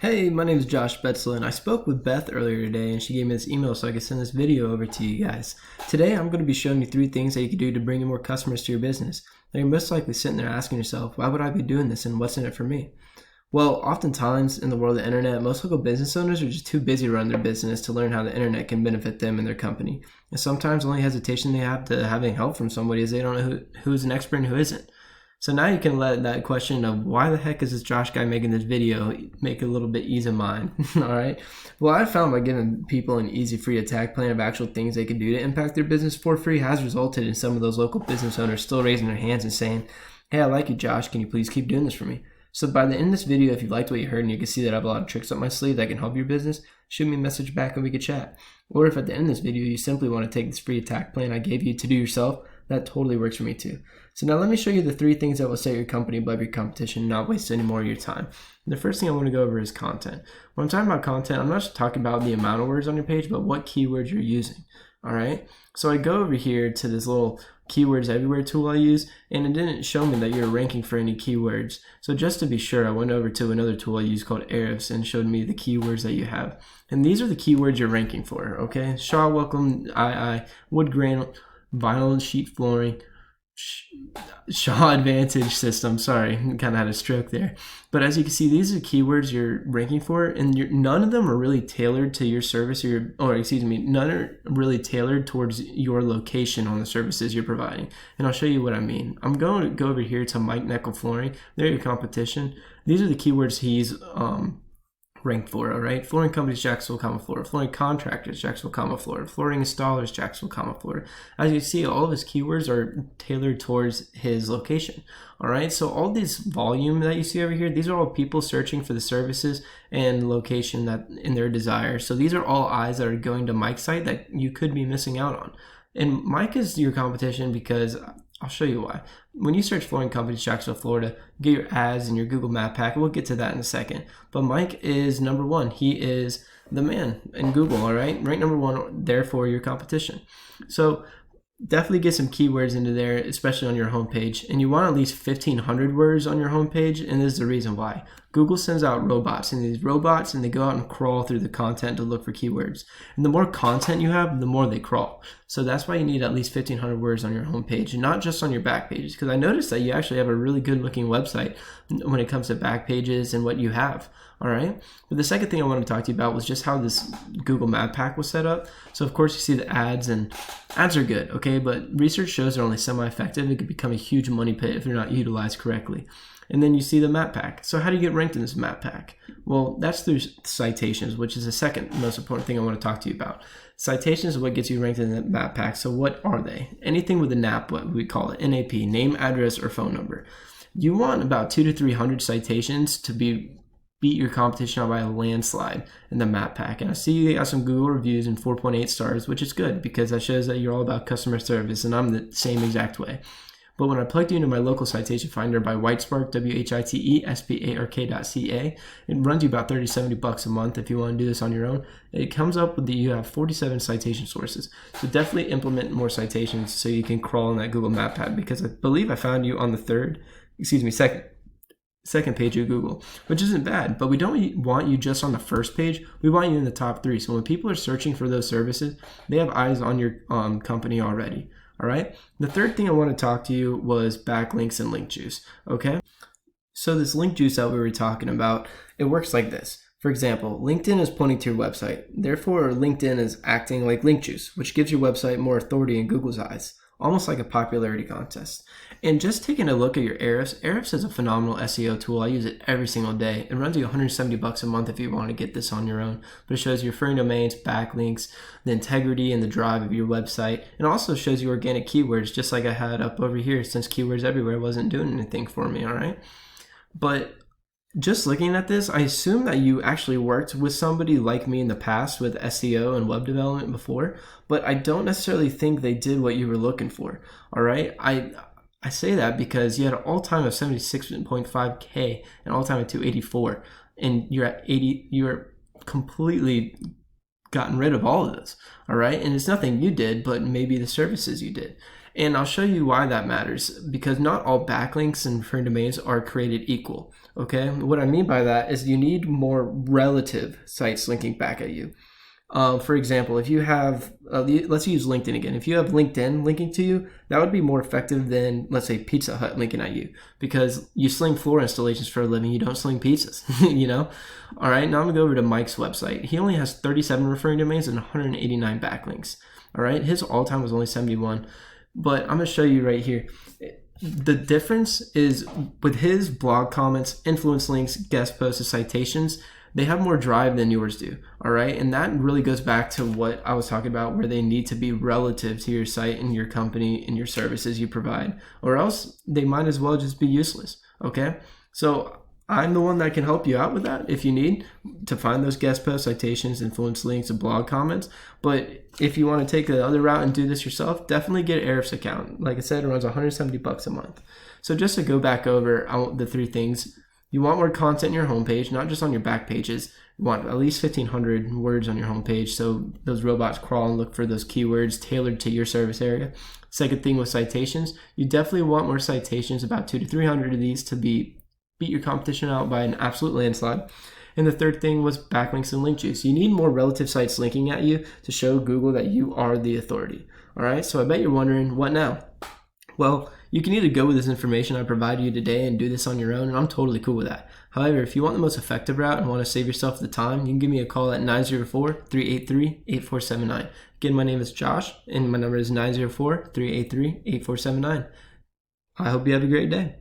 Hey, my name is Josh Betzler, and I spoke with Beth earlier today, and she gave me this email so I could send this video over to you guys. Today, I'm going to be showing you 3 things that you can do to bring in more customers to your business. Now, you're most likely sitting there asking yourself, why would I be doing this, and what's in it for me? Well, oftentimes in the world of the internet, most local business owners are just too busy to run their business to learn how the internet can benefit them and their company. And sometimes the only hesitation they have to having help from somebody is they don't know who's an expert and who isn't. So now you can let that question of why the heck is this Josh guy making this video make it a little bit ease of mind. All right. Well, I found by giving people an easy free attack plan of actual things they can do to impact their business for free has resulted in some of those local business owners still raising their hands and saying, hey, I like you, Josh. Can you please keep doing this for me? So by the end of this video, if you liked what you heard and you can see that I have a lot of tricks up my sleeve that can help your business, shoot me a message back and we could chat. Or if at the end of this video, you simply want to take this free attack plan I gave you to do yourself, that totally works for me too. So now let me show you the 3 things that will set your company above your competition and not waste any more of your time. The first thing I want to go over is content. When I'm talking about content, I'm not just talking about the amount of words on your page, but what keywords you're using. All right. So I go over here to this little keywords everywhere tool I use, and it didn't show me that you're ranking for any keywords. So just to be sure, I went over to another tool I use called Ahrefs and showed me the keywords that you have. And these are the keywords you're ranking for. Okay. Shaw welcome, wood grain, vinyl sheet flooring, Shaw Advantage system. Sorry, kind of had a stroke there. But as you can see, these are keywords you're ranking for, and none of them are really tailored to your service, none are really tailored towards your location on the services you're providing. And I'll show you what I mean. I'm going to go over here to Mike Neckel Flooring. They're your competition. These are the keywords he's ranked for, all right? Flooring companies, Jacksonville, Florida. Flooring contractors, Jacksonville, Florida. Flooring installers, Jacksonville, Florida. As you see, all of his keywords are tailored towards his location, all right? So all this volume that you see over here, these are all people searching for the services and location that in their desire. So these are all eyes that are going to Mike's site that you could be missing out on. And Mike is your competition because I'll show you why. When you search flooring companies, Jacksonville, Florida, get your ads and your Google Map pack. We'll get to that in a second. But Mike is number 1. He is the man in Google, all right? Ranked number 1, therefore your competition. So definitely get some keywords into there, especially on your homepage. And you want at least 1,500 words on your homepage, and this is the reason why. Google sends out robots, and these robots, and they go out and crawl through the content to look for keywords. And the more content you have, the more they crawl. So that's why you need at least 1,500 words on your homepage, and not just on your back pages, because I noticed that you actually have a really good looking website when it comes to back pages and what you have. All right. But the second thing I wanted to talk to you about was just how this Google Map pack was set up. So of course you see the ads, and ads are good, okay? But research shows they're only semi-effective. It could become a huge money pit if they're not utilized correctly. And then you see the map pack. So how do you get ranked in this map pack? Well, that's through citations, which is the second most important thing I want to talk to you about. Citations is what gets you ranked in the map pack. So what are they? Anything with a NAP, what we call it, NAP, name, address, or phone number. You want about 200 to 300 citations to beat your competition out by a landslide in the map pack. And I see they got some Google reviews and 4.8 stars, which is good because that shows that you're all about customer service, and I'm the same exact way. But when I plugged you into my local citation finder by Whitespark, WHITESPARK.ca, it runs you about $30 to $70 a month if you want to do this on your own. It comes up with you have 47 citation sources. So definitely implement more citations so you can crawl in that Google Map pack, because I believe I found you on the second page of Google, which isn't bad, but we don't want you just on the first page. We want you in the top 3. So when people are searching for those services, they have eyes on your company already. All right. The third thing I want to talk to you was backlinks and link juice. Okay. So this link juice that we were talking about, it works like this. For example, LinkedIn is pointing to your website. Therefore, LinkedIn is acting like link juice, which gives your website more authority in Google's eyes, almost like a popularity contest. And just taking a look at your Ahrefs is a phenomenal SEO tool. I use it every single day. It runs you $170 a month if you want to get this on your own. But it shows your referring domains, backlinks, the integrity and the drive of your website. And also shows you organic keywords, just like I had up over here, since keywords everywhere wasn't doing anything for me, all right? But just looking at this, I assume that you actually worked with somebody like me in the past with SEO and web development before, but I don't necessarily think they did what you were looking for, all right? I say that because you had an all-time of 76.5K and all-time of 284, and you're at 80. You're completely gotten rid of all of this, all right? And it's nothing you did, but maybe the services you did. And I'll show you why that matters, because not all backlinks and referring domains are created equal. Okay, what I mean by that is you need more relative sites linking back at you. For example, if you have, let's use LinkedIn again. If you have LinkedIn linking to you, that would be more effective than, let's say, Pizza Hut linking at you, because you sling floor installations for a living. You don't sling pizzas, you know? All right, now I'm gonna go over to Mike's website. He only has 37 referring domains and 189 backlinks. All right, his all-time was only 71, but I'm gonna show you right here. The difference is with his blog comments, influence links, guest posts, and citations, they have more drive than yours do, all right? And that really goes back to what I was talking about, where they need to be relative to your site and your company and your services you provide, or else they might as well just be useless, okay? So I'm the one that can help you out with that if you need to find those guest posts, citations, influence links, and blog comments. But if you want to take the other route and do this yourself, definitely get Ahrefs account. Like I said, it runs $170 a month. So just to go back over the three things, you want more content in your homepage, not just on your back pages. You want at least 1,500 words on your homepage, so those robots crawl and look for those keywords tailored to your service area. Second thing with citations, you definitely want more citations, about 200 to 300 of these, to beat your competition out by an absolute landslide. And the third thing was backlinks and link juice. You need more relative sites linking at you to show Google that you are the authority. All right, so I bet you're wondering, what now? Well, you can either go with this information I provided you today and do this on your own, and I'm totally cool with that. However, if you want the most effective route and want to save yourself the time, you can give me a call at 904-383-8479. Again, my name is Josh, and my number is 904-383-8479. I hope you have a great day.